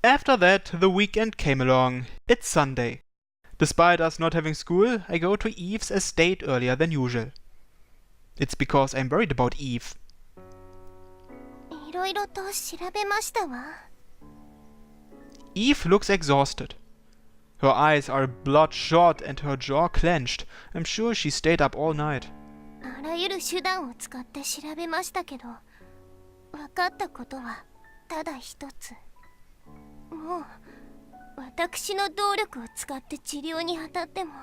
After that, the weekend came along. It's Sunday. Despite us not having school, I go to Yves' estate earlier than usual. It's because I'm worried about Yves. いろいろと調べましたわ。Yves looks exhausted. Her eyes are bloodshot and her jaw clenched. I'm sure she stayed up all night. あらゆる手段を使って調べましたけど、分かったことはただ一つ。もう私の動力を使って治療に当たっても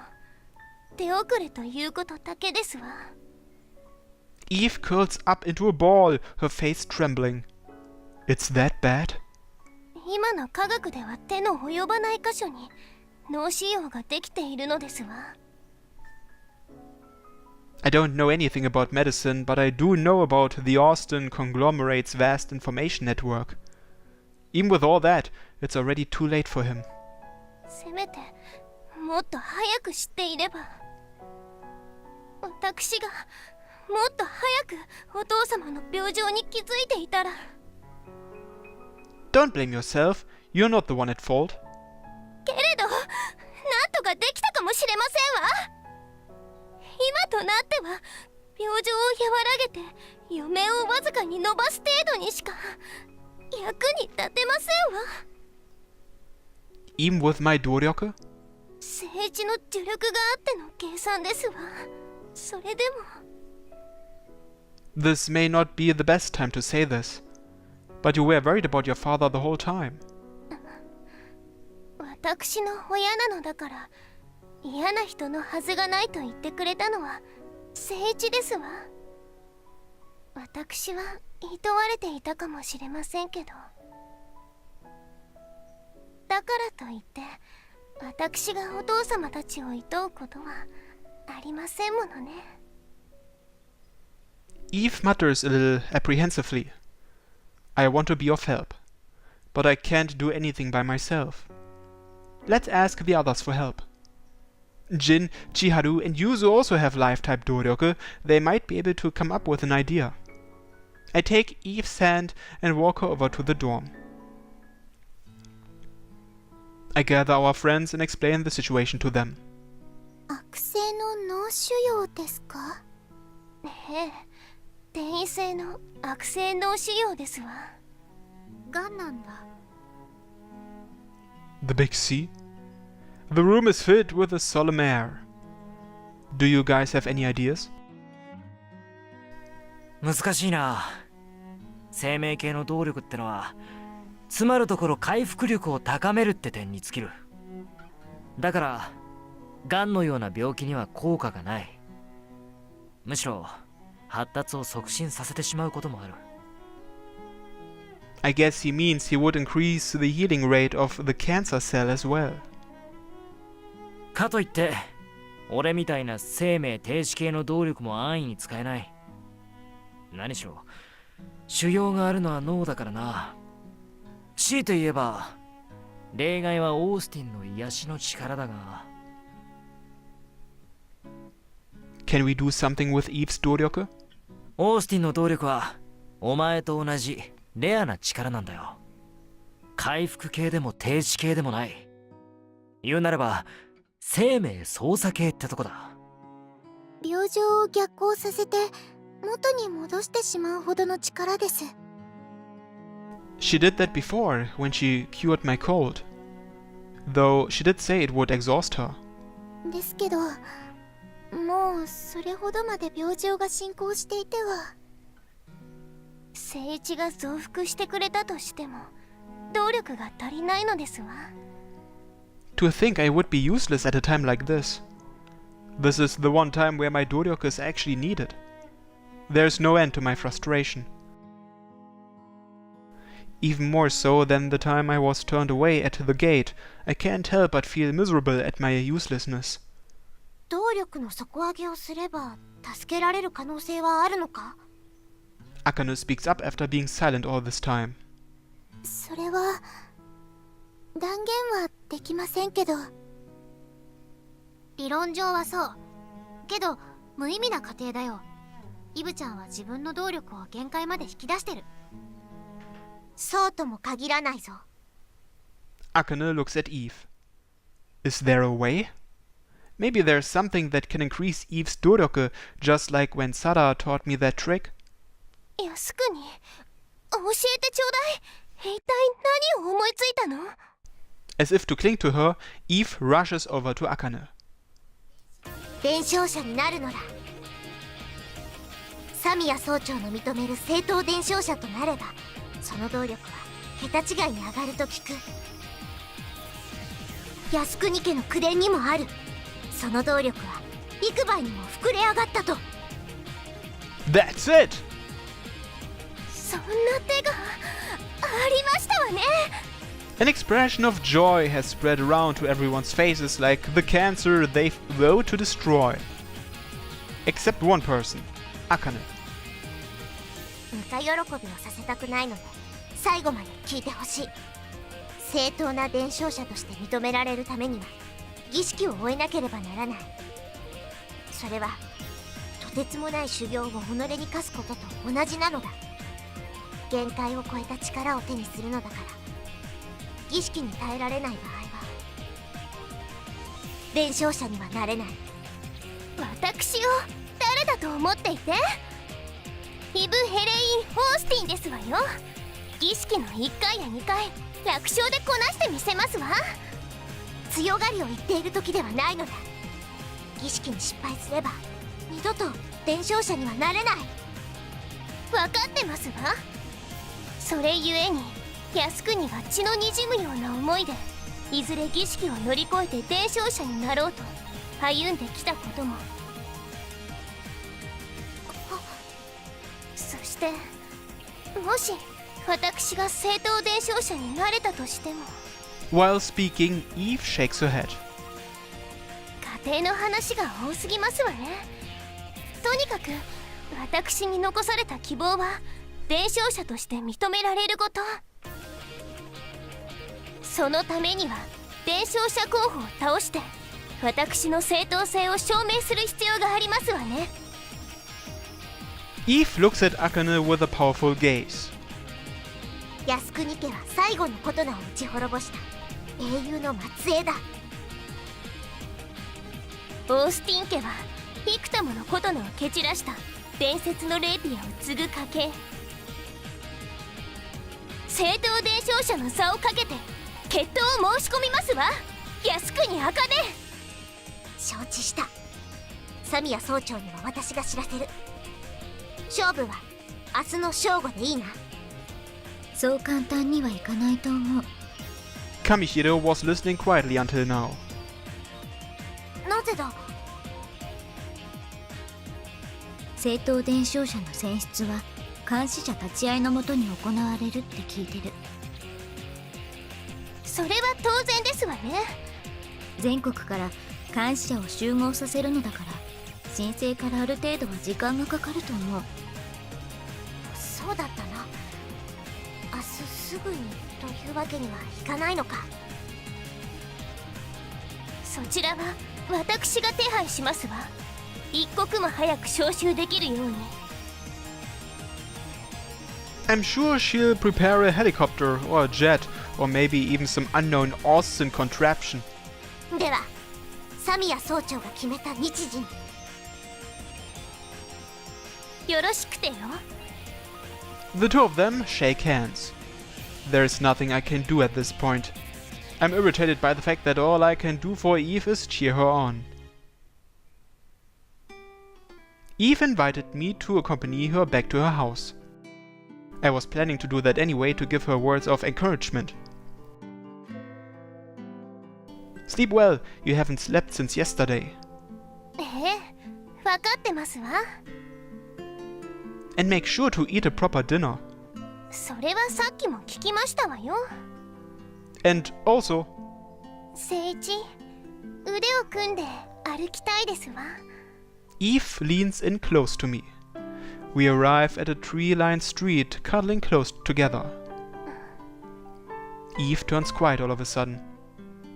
手遅れということだけですわ。Yves curls up into a ball, her face trembling. It's that bad? 今の科学では手の及ばない箇所に脳腫瘍ができているのですわ。I don't know anything about medicine, but I do know about the Austin conglomerate's vast information network. Even with all that, it's already too late for him. せめてもっと早く知っていれば。私がもっと早くお父様の病状に気づいていたら。Don't blame yourself. You're not the one at fault. けれど、なんとかできたかもしれませんわ。今となっては病状を和らげて余命をわずかに伸ばす程度にしか役に立てませんわ。Even with my Doryoke? 政治の助力があっての計算ですわ。それでも。This may not be the best time to say this, but you were worried about your father the whole time. 私の親なのだから嫌な人のはずがないと言ってくれたのは誠一ですわ。私は厭われていたかもしれませんけど、だからといって私がお父様たちを厭うことはありませんものね。Yves mutters a little apprehensively. I want to be of help, but I can't do anything by myself. Let's ask the others for help. Jin, Chiharu, and Yuzu also have life-type Doryoke. They might be able to come up with an idea. I take Yves' hand and walk her over to the dorm. I gather our friends and explain the situation to them. 悪性の脳腫瘍ですか？ええ、転移性の悪性脳腫瘍ですわ。がんなんだ。The big C? The room is filled with a solemn air. Do you guys have any ideas? 難しいな。生命系の動力ってのはつまるところ回復力を高めるって点に尽きる。だからがんのような病気には効果がない。むしろ発達を促進させてしまうこともある。I guess he means he would increase the healing rate of the cancer cell as well. かといって俺みたいな生命停止系の動力も安易に使えない。何しろ腫瘍があるのは脳だからな。強いて言えば例外はオースティンの癒しの力だが。Can we do something with Yves' Doryoke? オースティンの動力はお前と同じレアな力なんだよ。回復系でも停止系でもない。言うなれば生命操作系ってとこだ。病状を逆行させて元に戻してしまうほどの力です。She did that before when she cured my cold. Though she did say it would exhaust her. ですけど、もうそれほどまで病状が進行していては。誠一が増幅してくれたとしても動力が足りないのですわ。To think I would be useless at a time like this. This is the one time where my Doryoke is actually needed. There's no end to my frustration. Even more so than the time I was turned away at the gate, I can't help but feel miserable at my uselessness. 動力の底上げをすれば助けられる可能性はあるのか？ Akane speaks up after being silent all this time. それは断言はできませんけど。理論上はそう。けど無意味な過程だよ。イブちゃんは自分の動力を限界まで引き出してる。そうとも限らないぞ。Akane looks at Eve. Is there a way? Maybe there's something that can increase Eve's Dodoke, just like when Sada taught me that trick? 靖国、教えてちょうだい。一体何を思いついたの？ As if to cling to her, Eve rushes over to Akane. 伝承者になるのだ。サミヤ総長の認める正統伝承者となれば、その動力は桁違いに上がると聞く。靖国家の口伝にもある。その動力は幾倍にも膨れ上がったと。 That's it! そんな手がありましたわね。 An expression of joy has spread around to everyone's faces like the cancer they vow to destroy. Except one person, Akane. ぬか喜びをさせたくないので最後まで聞いてほしい。正当な伝承者として認められるためには儀式を終えなければならない。それはとてつもない修行を己に課すことと同じなのだ。限界を超えた力を手にするのだから、儀式に耐えられない場合は伝承者にはなれない。私を誰だと思っていて？イブ・ヘレイン・オースティンですわよ。儀式の1回や2回楽勝でこなしてみせますわ。強がりを言っている時ではないのだ。儀式に失敗すれば二度と伝承者にはなれない。分かってますわ。それゆえに靖国が血の滲むような思いでいずれ儀式を乗り越えて伝承者になろうと歩んできたことも。そしてもし私が正統伝承者になれたとしても。 While speaking, Eve shakes her head. 家庭の話が多すぎますわね。とにかく私に残された希望は伝承者として認められること。そのためには伝承者候補を倒して私の正当性を証明する必要がありますわね。 Eve looks at Akane with a powerful gaze. 靖国家は最後のことなを打ち滅ぼした英雄の末裔だ。オースティン家は幾多ものことのを蹴散らした伝説のレイピアを継ぐ家系。正統伝承者の座をかけて決闘を申し込みますわ、靖国茜。承知した。サミヤ総長には私が知らせる。勝負は明日の正午でいいな。そう簡単にはいかないと思う。 Kamihiro was listening quietly until now. なぜだ？正統伝承者の選出は監視者立ち会いのもとに行われるって聞いてる。それは当然ですわね。全国から監視者を集合させるのだから申請からある程度は時間がかかると思う。そうだったな。明日すぐにというわけにはいかないのか。そちらは私が手配しますわ。一刻も早く招集できるように。 I'm sure she'll prepare a helicopter or a jet or maybe even some unknown Austin contraption. ではサミヤ総長が決めた日時によろしくてよ。 The two of them shake hands. There's nothing I can do at this point. I'm irritated by the fact that all I can do for Eve is cheer her on. Eve invited me to accompany her back to her house. I was planning to do that anyway to give her words of encouragement. Sleep well, you haven't slept since yesterday. 分かってますわ。 And make sure to eat a proper dinner. それはさっきも聞きましたわよ。 And also, 聖一、腕を組んで歩きたいですわ。 Eve leans in close to me. We arrive at a tree-lined street, cuddling close together. Eve turns quiet all of a sudden.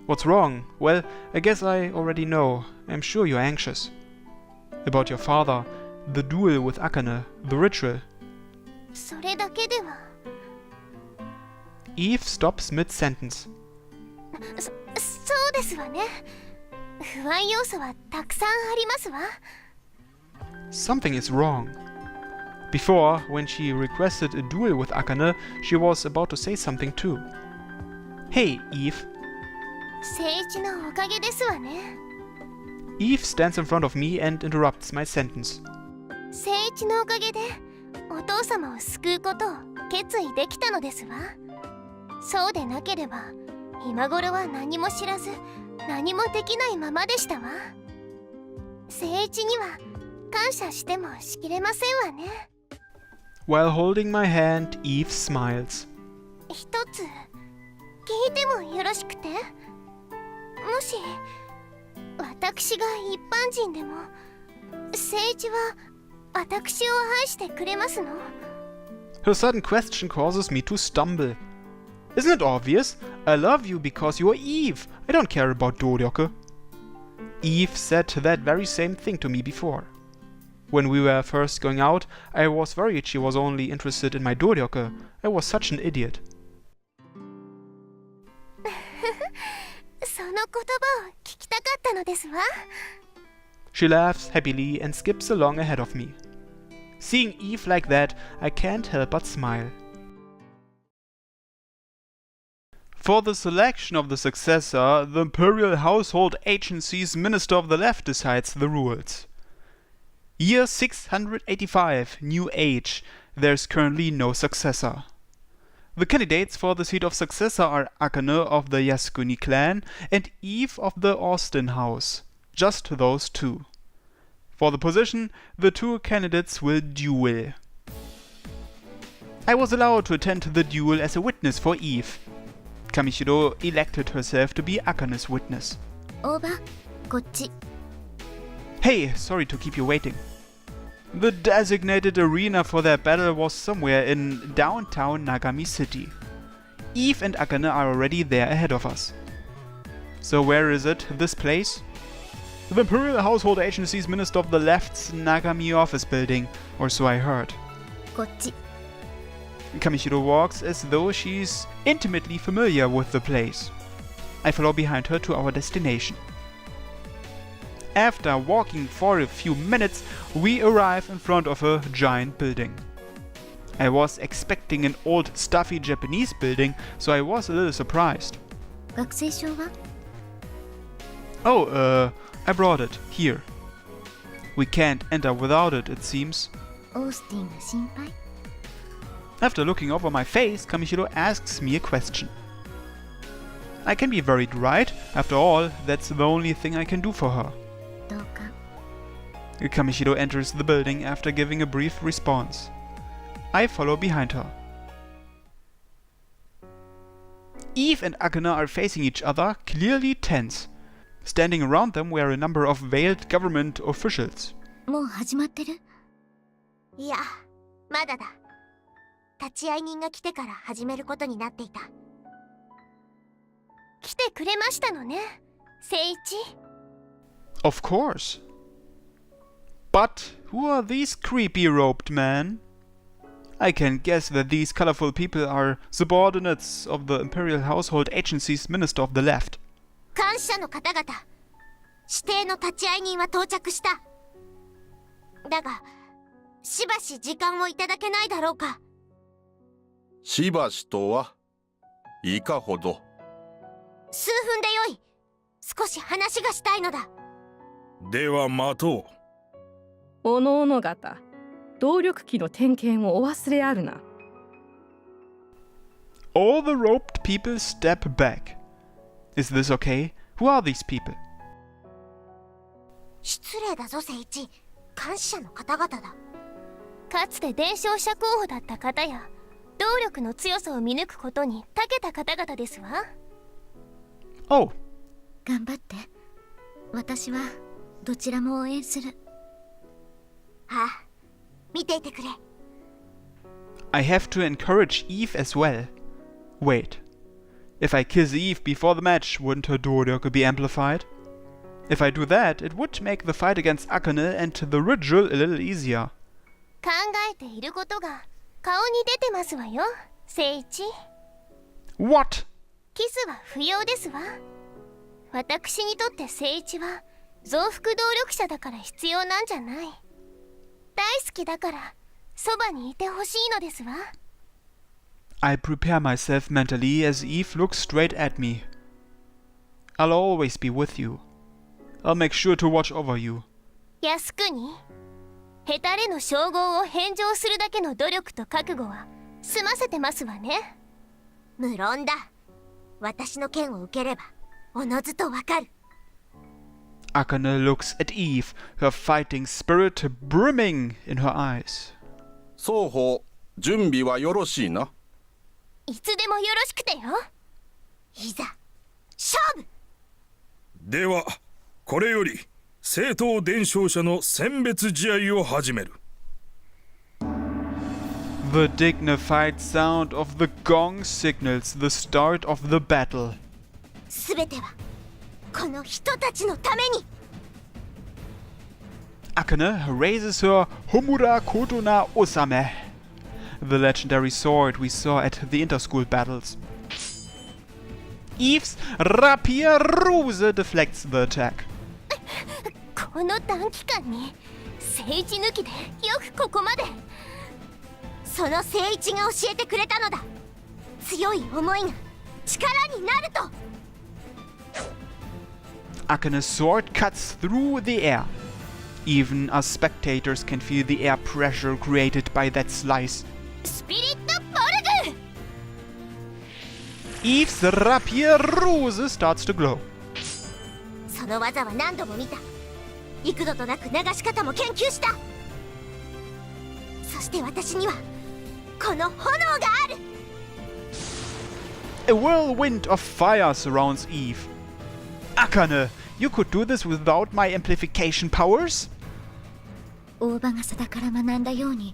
What's wrong? Well, I guess I already know. I'm sure you're anxious. About your father, the duel with Akane, the ritual. それだけでは。 Eve stops mid-sentence. そうですわね。不安要素はたくさんありますわ。 Something is wrong. Before, when she requested a duel with Akane, she was about to say something too. Hey, Yves. 聖一のおかげですわね。 Yves stands in front of me and interrupts my sentence. 聖一のおかげでお父様を救うことを決意できたのですわ。そうでなければ今頃は何も知らず何もできないままでしたわ。聖一には感謝してもしきれませんわね。 While holding my hand, Yves smiles. 一つ聞いてもよろしくて。もし私が一般人でも聖一は私を愛してくれますの？ Her sudden question causes me to stumble. Isn't it obvious? I love you because you are Yves. I don't care about Doryoke. Yves said that very same thing to me before. When we were first going out, I was worried she was only interested in my Doryoke. I was such an idiot. その言葉を聞きたかったのですわ。 She laughs happily and skips along ahead of me. Seeing Yves like that, I can't help but smile. For the selection of the successor, the Imperial Household Agency's Minister of the Left decides the rules. Year 685, New Age. There's currently no successor. The candidates for the seat of successor are Akane of the Yasukuni clan and Yves of the Austin house. Just those two. For the position, the two candidates will duel. I was allowed to attend the duel as a witness for Yves. Kamishiro elected herself to be Akane's witness. オーバー、こっち。 Hey, sorry to keep you waiting. The designated arena for their battle was somewhere in downtown Nagami City. Yves and Akane are already there ahead of us. So where is it, this place? The Imperial Household Agency's Minister of the Left's Nagami office building, or so I heard. こっち。 Kamishiro walks as though she's intimately familiar with the place. I follow behind her to our destination. After walking for a few minutes, we arrive in front of a giant building. I was expecting an old stuffy Japanese building, so I was a little surprised. 学生証は？ Oh, I brought it, here. We can't enter without it, it seems. オースティンが心配？ After looking over my face, Kamishiro asks me a question. I can be worried, right? After all, that's the only thing I can do for her. どうか。 Kamishiro enters the building after giving a brief response. I follow behind her. Yves and Akane are facing each other, clearly tense. Standing around them were a number of veiled government officials. もう始まってる？いや、まだだ。立ち会い人が来てから始めることになっていた。来てくれましたのね、聖一。 Of course. But who are these creepy robed men? I can guess that these colorful people are subordinates of the Imperial Household Agency's Minister of the Left. 感謝の方々、指定の立ち会い人は到着した。だが、しばし時間をいただけないだろうか。しばしとはいかほど。数分でよい。少し話がしたいのだ。では待とう。おのおの方、動力機の点検をお忘れあるな。All the robed people step back. Is this okay? Who are these people? 失礼だぞ、聖一。感謝の方々だ。かつて伝承者候補だった方や、動力の強さを見抜くことに長けた方々ですわ。Oh. 頑張って。私はどちらも応援する。ああ、見ていてくれ。I have to encourage Yves as well. Wait. If I kiss Yves before the match, wouldn't her Doryoke be amplified? If I do that, it would make the fight against Akane and the ritual a little easier. 考えていることが顔に出てますわよ、聖一。 What? キスは不要ですわ。私にとって聖一は増幅動力者だから必要なんじゃない。大好きだからそばにいてほしいのですわ。 I prepare myself mentally as Eve looks straight at me. I'll always be with you. I'll make sure to watch over you. 靖国、ヘタレの称号を返上するだけの努力と覚悟は済ませてますわね。無論だ。私の剣を受ければおのずとわかる。 Akane looks at Eve, her fighting spirit brimming in her eyes. 双方準備はよろしいな。いつでもよろしくてよ。いざ勝負。ではこれより正統伝承者の選別試合を始める。 The dignified sound of the gong signals the start of the battle. すべてはこの人たちのために。 Akane raises her Homura Kotona Osame, the legendary sword we saw at the interschool battles. Yves' rapier ruse deflects the attack. この短期間に聖一抜きでよくここまで。その聖一が教えてくれたのだ。強い思いが力になると。 Akane's sword cuts through the air. Even us spectators can feel the air pressure created by that slice. スピリットポルグ。 Yves' rapier ruse starts to glow. その技は何度も見た。幾度となく流し方も研究した。そして私にはこの炎がある。 A whirlwind of fire surrounds Eve. Akane, you could do this without my amplification powers? 大場が定から学んだように、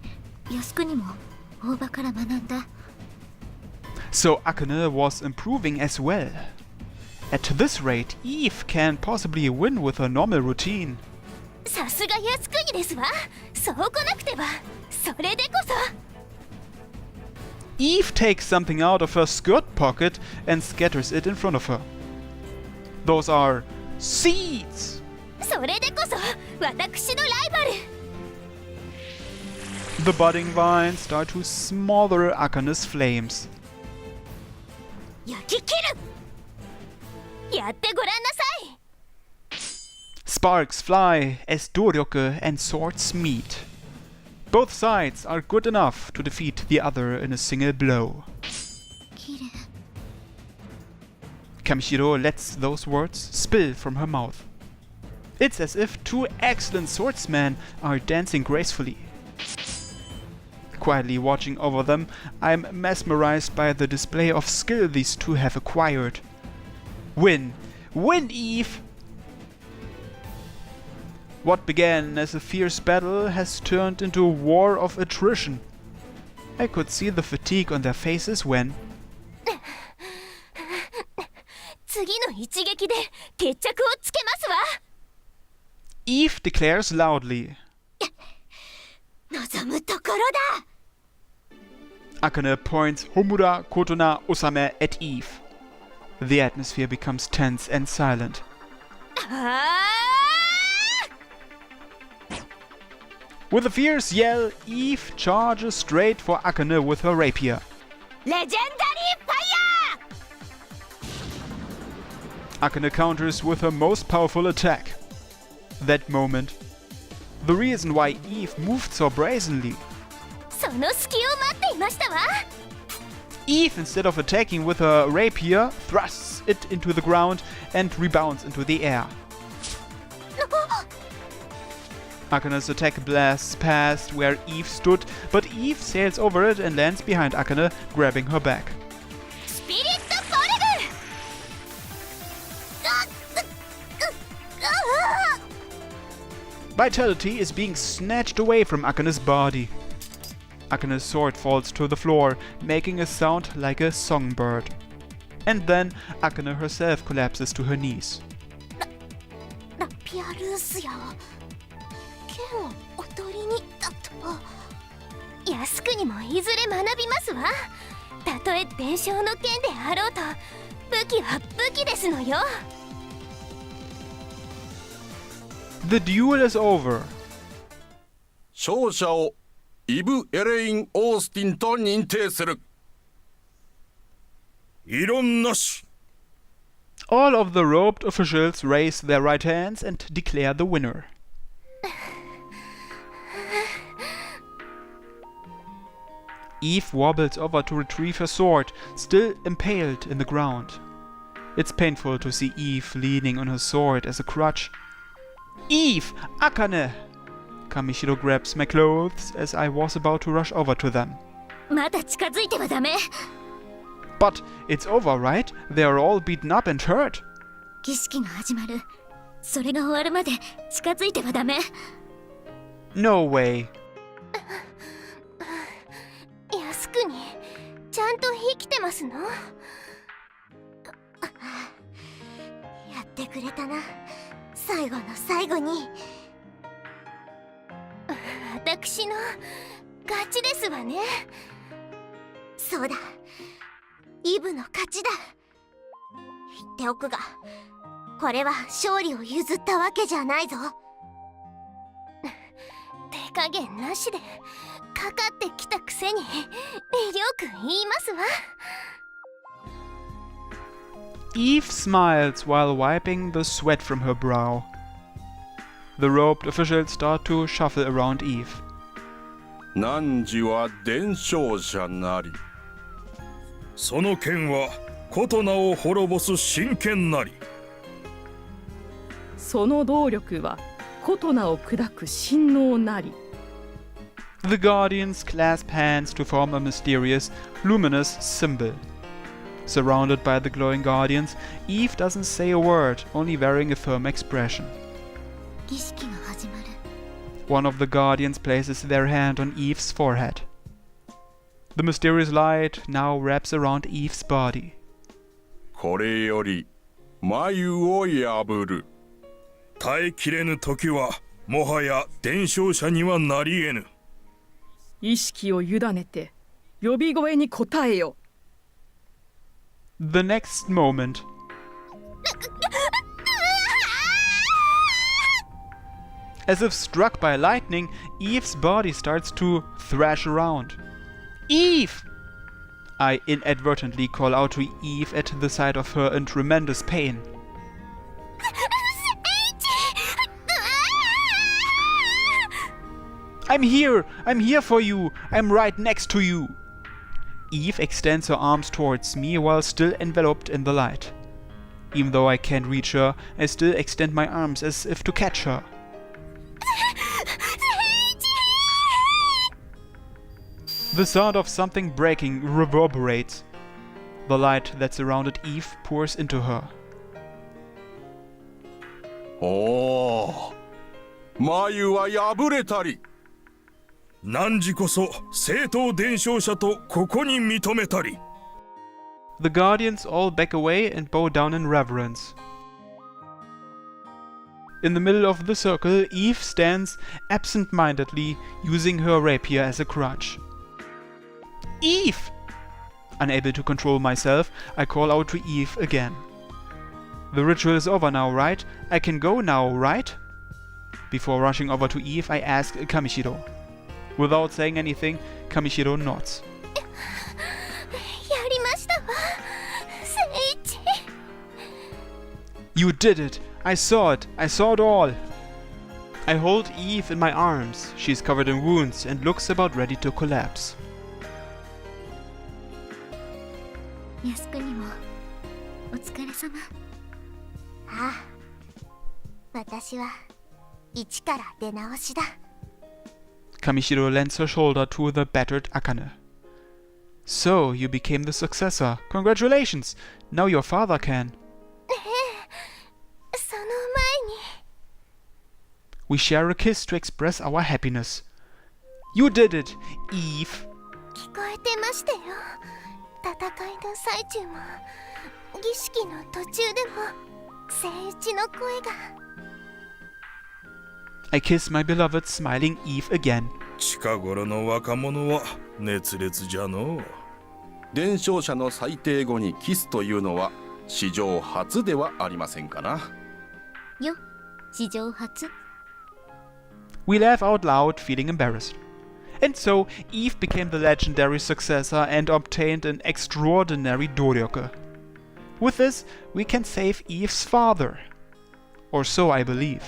靖国も大場から学んだ。 So Akane was improving as well. At this rate, Eve can possibly win with her normal routine. さすが靖国ですわ。そうこなくては。それでこそ。 Eve takes something out of her skirt pocket and scatters it in front of her. Those are seeds! それでこそ私のライバル。 The budding vines start to smother Akane's flames. 焼き切る。やってごらんなさい。 Sparks fly as Doryoke and swords meet. Both sides are good enough to defeat the other in a single blow. きれい。 Kamishiro lets those words spill from her mouth. It's as if two excellent swordsmen are dancing gracefully. Quietly watching over them, I'm mesmerized by the display of skill these two have acquired. Win! Win, Eve! What began as a fierce battle has turned into a war of attrition. I could see the fatigue on their faces when 次の一撃で決着をつけますわ。 Eve declares loudly. 望むところだ。 Akane points Homura Kotona Osame at Eve. The atmosphere becomes tense and silent. あ With a fierce yell, Eve charges straight for Akane with her rapier. レジェンダリーファイヤー。 Akane counters with her most powerful attack. That moment, the reason why Eve moved so brazenly. その隙を待っていましたわ。 Eve, instead of attacking with her rapier, thrusts it into the ground and rebounds into the air. Akane's attack blasts past where Eve stood, but Eve sails over it and lands behind Akane, grabbing her back. スピリットポルグ。 Vitality is being snatched away from Akane's body. Akane's sword falls to the floor, making a sound like a songbird. And then Akane herself collapses to her knees. ラピアルースや剣をおとりにだと。靖国もいずれ学びますわ。たとえ伝承の剣であろうと武器は武器ですのよ。 The duel is over. 勝者をイブ・エレイン・オースティンと認定する。異論なし。 All of the robed officials raise their right hands and declare the winner. Yves wobbles over to retrieve her sword, still impaled in the ground. It's painful to see Yves leaning on her sword as a crutch. Yves! Akane! Kamishiro grabs my clothes as I was about to rush over to them. まだ近づいてはダメ。 But it's over, right? They are all beaten up and hurt. 儀式が始まる。それが終わるまで近づいてはダメ。 No way. 靖国、ちゃんと生きてますの？やってくれたな。最後の最後に。私の勝ちですわね。そうだ。イブの勝ちだ。言っておくが、これは勝利を譲ったわけじゃないぞ。手加減なしでかかってきたくせによく言いますわ。 Yves smiles while wiping the sweat from her brow. The robed officials start to shuffle around Yves. 汝は伝承者なり。その剣は琴名を滅ぼす真剣なり。その動力は琴名を砕く神能なり。 The Guardians clasp hands to form a mysterious, luminous symbol. Surrounded by the glowing Guardians, Yves doesn't say a word, only wearing a firm expression. 儀式が始まる。 One of the Guardians places their hand on Yves' forehead. The mysterious light now wraps around Yves' body. これより眉を破る。耐えきれぬ時はもはや伝承者にはなり得ぬ。意識を委ねて呼び声に応えよ。 The next moment, as if struck by lightning, Yves' body starts to thrash around. Yves! I inadvertently call out to Yves at the sight of her in tremendous pain. I'm here for you! I'm right next to you! Yves extends her arms towards me while still enveloped in the light. Even though I can't reach her, I still extend my arms as if to catch her. The sound of something breaking reverberates. The light that surrounded Yves pours into her. おお、眉は破れたり。汝こそ正統伝承者とここに認めたり。 The Guardians all back away and bow down in reverence. In the middle of the circle, Yves stands absent-mindedly, using her rapier as a crutch. Yves! Unable to control myself, I call out to Yves again. The ritual is over now, right? I can go now, right? Before rushing over to Yves, I ask Kamishiro. Without saying anything, Kamishiro nods. やりましたわ、聖一。 You did it! I saw it! I saw it all! I hold Yves in my arms. She's covered in wounds and looks about ready to collapse. 靖国もお疲れ様。ああ、私は一から出直しだ。 Kamishiro lends her shoulder to the battered Akane. So, you became the successor. Congratulations! Now your father can. その前に We share a kiss to express our happiness. You did it, Yves! 聞こえてましたよ。戦いの最中も儀式の途中でも聖一の声が。 I kiss my beloved smiling Yves again. 近頃の若者は熱烈じゃのう。伝承者の最低後にキスというのは史上初ではありませんかな。よ、史上初。 We laugh out loud, feeling embarrassed. And so, Yves became the legendary successor and obtained an extraordinary doryoke. With this, we can save Yves' father. Or so I believe.